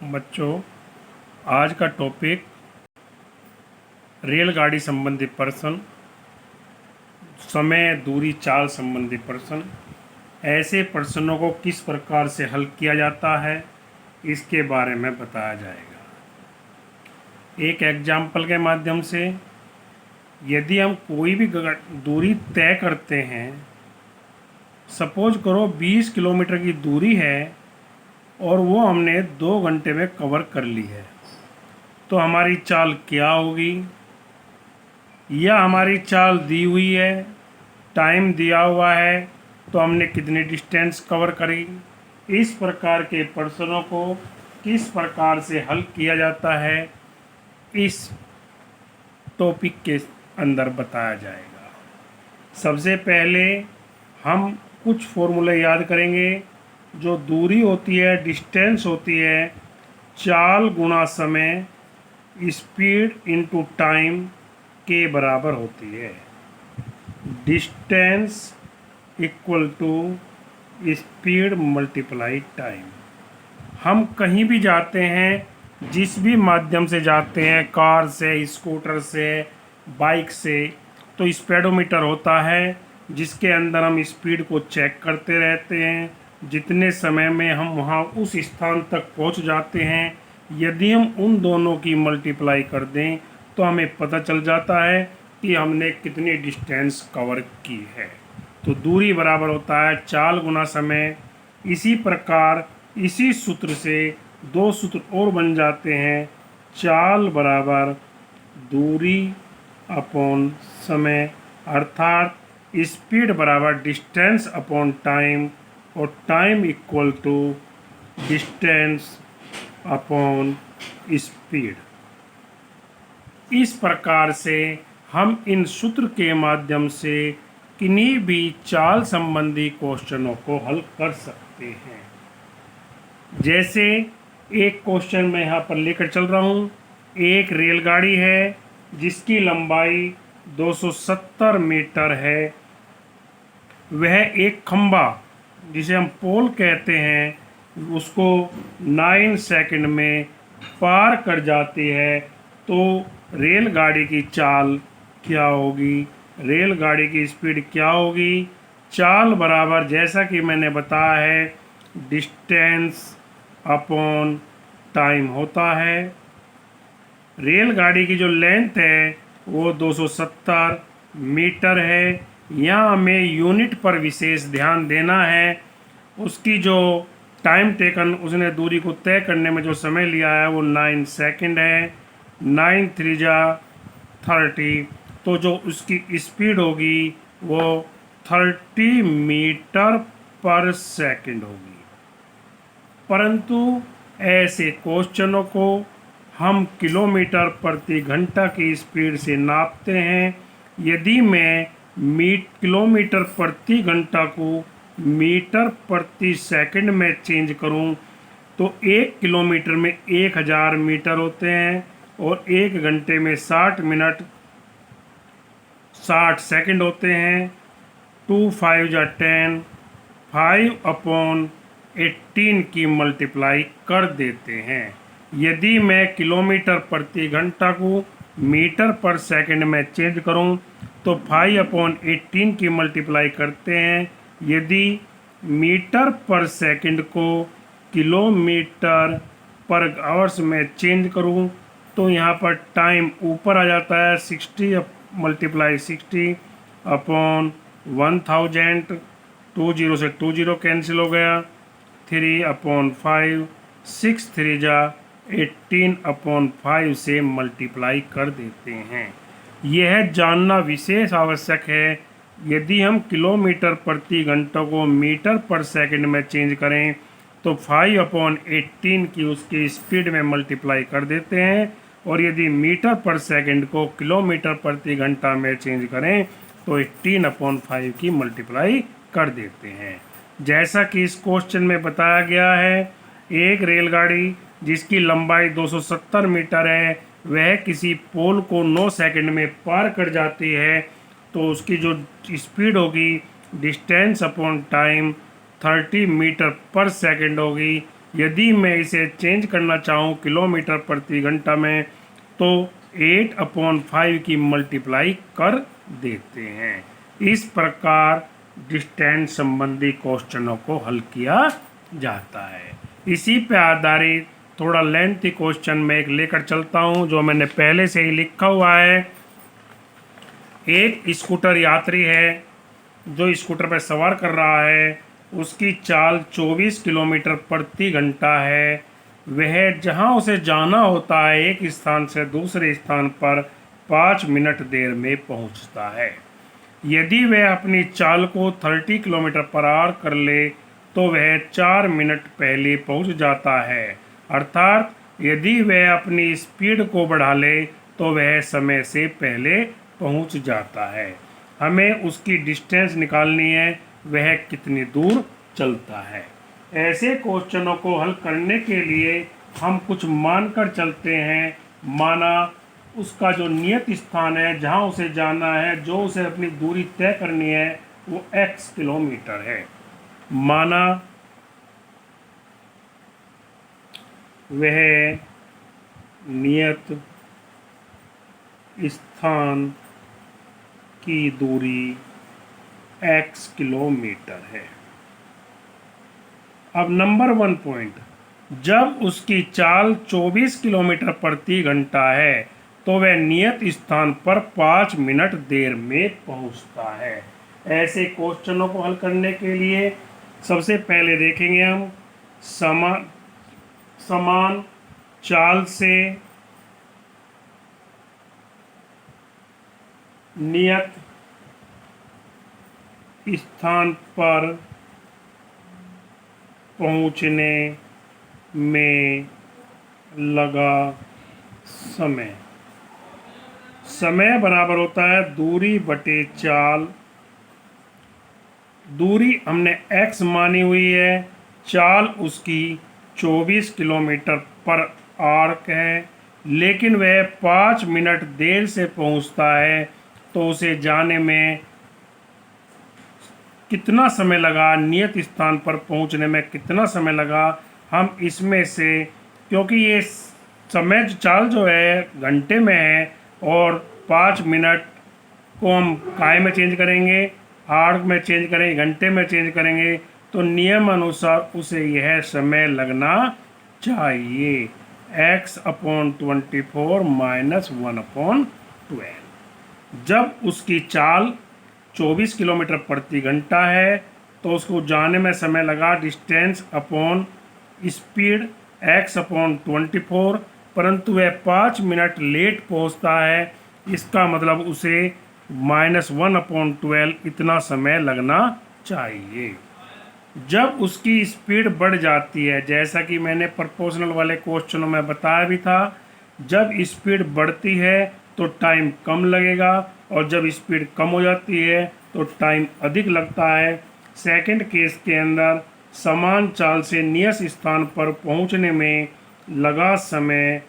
बच्चों, आज का टॉपिक रेलगाड़ी संबंधी प्रश्न, समय, दूरी, चाल संबंधी प्रश्न। ऐसे प्रश्नों को किस प्रकार से हल किया जाता है, इसके बारे में बताया जाएगा। एक एग्जाम्पल के माध्यम से, यदि हम कोई भी दूरी तय करते हैं, सपोज करो 20 किलोमीटर की दूरी है और वो हमने 2 घंटे में कवर कर ली है, तो हमारी चाल क्या होगी? या हमारी चाल दी हुई है, टाइम दिया हुआ है, तो हमने कितनी डिस्टेंस कवर करी? इस प्रकार के प्रश्नों को किस प्रकार से हल किया जाता है, इस टॉपिक के अंदर बताया जाएगा। सबसे पहले हम कुछ फॉर्मूले याद करेंगे। जो दूरी होती है, डिस्टेंस होती है, चाल गुणा समय, स्पीड इनटू टाइम के बराबर होती है। Distance equal to speed multiply time. हम कहीं भी जाते हैं, जिस भी माध्यम से जाते हैं, कार से, स्कूटर से, बाइक से, तो स्पीडोमीटर होता है जिसके अंदर हम स्पीड को चेक करते रहते हैं। जितने समय में हम वहाँ उस स्थान तक पहुँच जाते हैं, यदि हम उन दोनों की मल्टीप्लाई कर दें तो हमें पता चल जाता है कि हमने कितनी डिस्टेंस कवर की है। तो दूरी बराबर होता है चाल गुना समय। इसी प्रकार इसी सूत्र से दो सूत्र और बन जाते हैं। चाल बराबर दूरी अपॉन समय, अर्थात स्पीड बराबर डिस्टेंस अपॉन टाइम, और time equal to distance upon speed. इस प्रकार से हम इन सूत्र के माध्यम से किन्हीं भी चाल संबंधी क्वेश्चनों को हल कर सकते हैं। जैसे एक क्वेश्चन मैं यहाँ पर लेकर चल रहा हूँ। एक रेलगाड़ी है जिसकी लंबाई 270 मीटर है। वह एक खंबा, जिसे हम पोल कहते हैं, उसको 9 सेकंड में पार कर जाती है। तो रेलगाड़ी की चाल क्या होगी? रेलगाड़ी की स्पीड क्या होगी? चाल बराबर, जैसा कि मैंने बताया है, डिस्टेंस अपॉन टाइम होता है। रेलगाड़ी की जो लेंथ है वो 270 मीटर है। यहाँ हमें यूनिट पर विशेष ध्यान देना है। उसकी जो टाइम टेकन, उसने दूरी को तय करने में जो समय लिया है वो 9 सेकंड है। 9 3 जा 30, तो जो उसकी स्पीड होगी वो 30 मीटर पर सेकंड होगी। परंतु ऐसे क्वेश्चनों को हम किलोमीटर प्रति घंटा की स्पीड से नापते हैं। यदि मैं किलोमीटर प्रति घंटा को मीटर प्रति सेकंड में चेंज करूं, तो 1 किलोमीटर में 1000 मीटर होते हैं, और 1 घंटे में 60 मिनट 60 सेकंड होते हैं। 2 5 जा 10, 5 अपॉन 18 की मल्टीप्लाई कर देते हैं। यदि मैं किलोमीटर प्रति घंटा को मीटर पर सेकंड में चेंज करूं, तो 5 अपॉन 18 की मल्टीप्लाई करते हैं। यदि मीटर पर सेकंड को किलोमीटर पर आवर्स में चेंज करूं, तो यहाँ पर टाइम ऊपर आ जाता है। 60 मल्टीप्लाई 60 अपॉन 1000, 20 से 20 कैंसिल हो गया। 3 अपॉन 5, 6 3 जा 18 अपॉन 5 से मल्टीप्लाई कर देते हैं। यह जानना विशेष आवश्यक है, यदि हम किलोमीटर प्रति घंटा को मीटर पर सेकंड में चेंज करें, तो 5 अपॉन 18 की उसकी स्पीड में मल्टीप्लाई कर देते हैं, और यदि मीटर पर सेकंड को किलोमीटर प्रति घंटा में चेंज करें, तो 18 अपॉन 5 की मल्टीप्लाई कर देते हैं। जैसा कि इस क्वेश्चन में बताया गया है, एक रेलगाड़ी जिसकी लंबाई 270 मीटर है, वह किसी पोल को 9 सेकंड में पार कर जाती है, तो उसकी जो स्पीड होगी डिस्टेंस अपॉन टाइम 30 मीटर पर सेकंड होगी। यदि मैं इसे चेंज करना चाहूँ किलोमीटर प्रति घंटा में तो 8/5 की मल्टीप्लाई कर देते हैं। इस प्रकार डिस्टेंस संबंधी क्वेश्चनों को हल किया जाता है। इसी पे आधारित थोड़ा लेंथी क्वेश्चन में एक लेकर चलता हूँ जो मैंने पहले से ही लिखा हुआ है। एक स्कूटर यात्री है जो स्कूटर पर सवार कर रहा है, उसकी चाल 24 किलोमीटर प्रति घंटा है। वह जहां उसे जाना होता है एक स्थान से दूसरे स्थान पर 5 मिनट देर में पहुंचता है। यदि वह अपनी चाल को 30 किलोमीटर पर आवर कर ले तो वह 4 मिनट पहले पहुंच जाता है। अर्थात यदि वह अपनी स्पीड को बढ़ा ले तो वह समय से पहले पहुंच जाता है। हमें उसकी डिस्टेंस निकालनी है, वह कितनी दूर चलता है। ऐसे क्वेश्चनों को हल करने के लिए हम कुछ मानकर चलते हैं। माना उसका जो नियत स्थान है जहां उसे जाना है, जो उसे अपनी दूरी तय करनी है, वो x किलोमीटर है। माना वह नियत स्थान की दूरी x किलोमीटर है। अब नंबर 1 पॉइंट, जब उसकी चाल 24 किलोमीटर प्रति घंटा है तो वह नियत स्थान पर 5 मिनट देर में पहुंचता है। ऐसे क्वेश्चनों को हल करने के लिए सबसे पहले देखेंगे हम समान चाल से नियत स्थान पर पहुंचने में लगा समय। समय बराबर होता है दूरी बटे चाल। दूरी हमने x मानी हुई है, चाल उसकी 24 किलोमीटर पर आवर्क है, लेकिन वह 5 मिनट देर से पहुंचता है तो उसे जाने में कितना समय लगा, नियत स्थान पर पहुंचने में कितना समय लगा। हम इसमें से, क्योंकि ये समय चाल जो है घंटे में है और 5 मिनट को हम काय में चेंज करेंगे, आवर्क में चेंज करेंगे, घंटे में चेंज करेंगे, तो नियम अनुसार उसे यह समय लगना चाहिए x/24 - 1/12। जब उसकी चाल 24 किलोमीटर प्रति घंटा है तो उसको जाने में समय लगा डिस्टेंस अपॉन स्पीड x/24, परंतु वह 5 मिनट लेट पहुंचता है। इसका मतलब उसे -1/12 इतना समय लगना चाहिए। जब उसकी स्पीड बढ़ जाती है, जैसा कि मैंने प्रोपोर्शनल वाले क्वेश्चनों में बताया भी था, जब स्पीड बढ़ती है तो टाइम कम लगेगा और जब स्पीड कम हो जाती है तो टाइम अधिक लगता है। सेकंड केस के अंदर समान चाल से नियत स्थान पर पहुंचने में लगा समय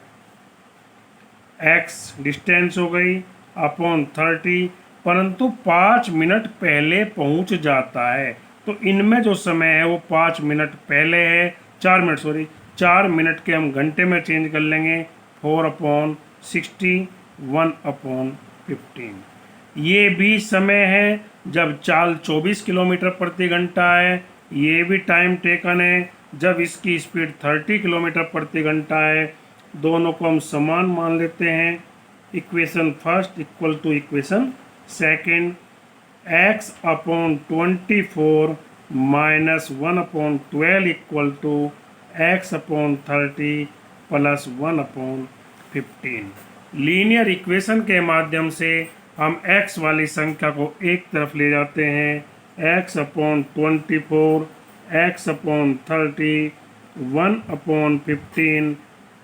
x डिस्टेंस हो गई अपॉन 30, परंतु 5 मिनट पहले पहुंच जाता है। तो इनमें जो समय है वो 5 मिनट पहले है, 4 मिनट के हम घंटे में चेंज कर लेंगे, 4/60 1/15। ये भी समय है जब चाल 24 किलोमीटर प्रति घंटा है। ये भी टाइम टेकन है जब इसकी स्पीड 30 किलोमीटर प्रति घंटा है। दोनों को हम समान मान लेते हैं। Equation first equal to equation second, x/24 - 1/12 equal to x/30 + 1/15। Linear equation के माध्यम से हम x वाली संख्या को एक तरफ ले जाते हैं। x/24 x/30 1/15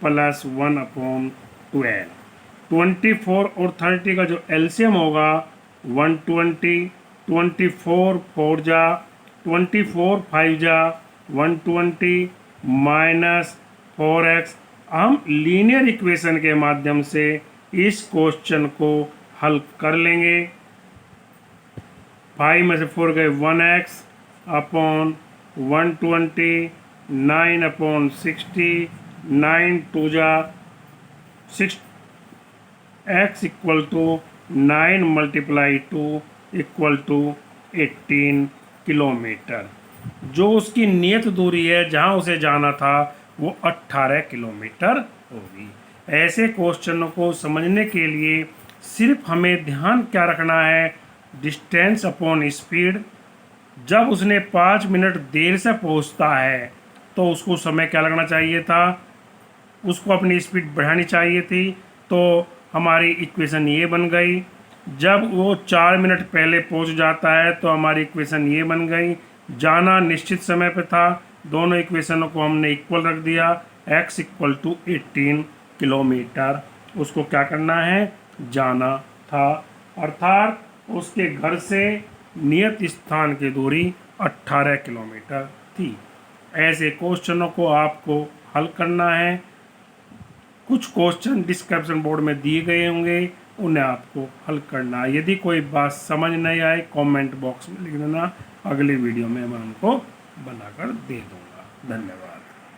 + 1/12। 24 और 30 का जो एलसीएम होगा 120, 24 4 जा 24 5 जा 120 - 4x। हम लीनियर इक्वेशन के माध्यम से इस क्वेश्चन को हल कर लेंगे। 5 में से 4 गए 1x अपॉन 120 9/60, 9 टू जा 6, x equal to 9 multiply 2 equal to 18 kilometre. जो उसकी नियत दूरी है जहाँ उसे जाना था वो 18 किलोमीटर होगी। ऐसे क्वेश्चनों को समझने के लिए सिर्फ हमें ध्यान क्या रखना है, डिस्टेंस अपॉन स्पीड। जब उसने 5 मिनट देर से पहुंचता है तो उसको समय क्या लगना चाहिए था, उसको अपनी स्पीड बढ़ानी चाहिए थी। तो हमारी इक्वेशन ये बन गई। जब वो 4 मिनट पहले पहुंच जाता है तो हमारी इक्वेशन ये बन गई। जाना निश्चित समय पे था, दोनों इक्वेशनों को हमने इक्वल रख दिया। x इक्वल टू 18 किलोमीटर उसको क्या करना है, जाना था। अर्थात उसके घर से नियत स्थान की दूरी 18 किलोमीटर थी। ऐसे क्वेश्चनों को आपको हल करना है। कुछ क्वेश्चन डिस्क्रिप्शन बोर्ड में दिए गए होंगे, उन्हें आपको हल करना है। यदि कोई बात समझ नहीं आए कमेंट बॉक्स में लिख देना, अगली वीडियो में मैं उनको बनाकर दे दूँगा। धन्यवाद।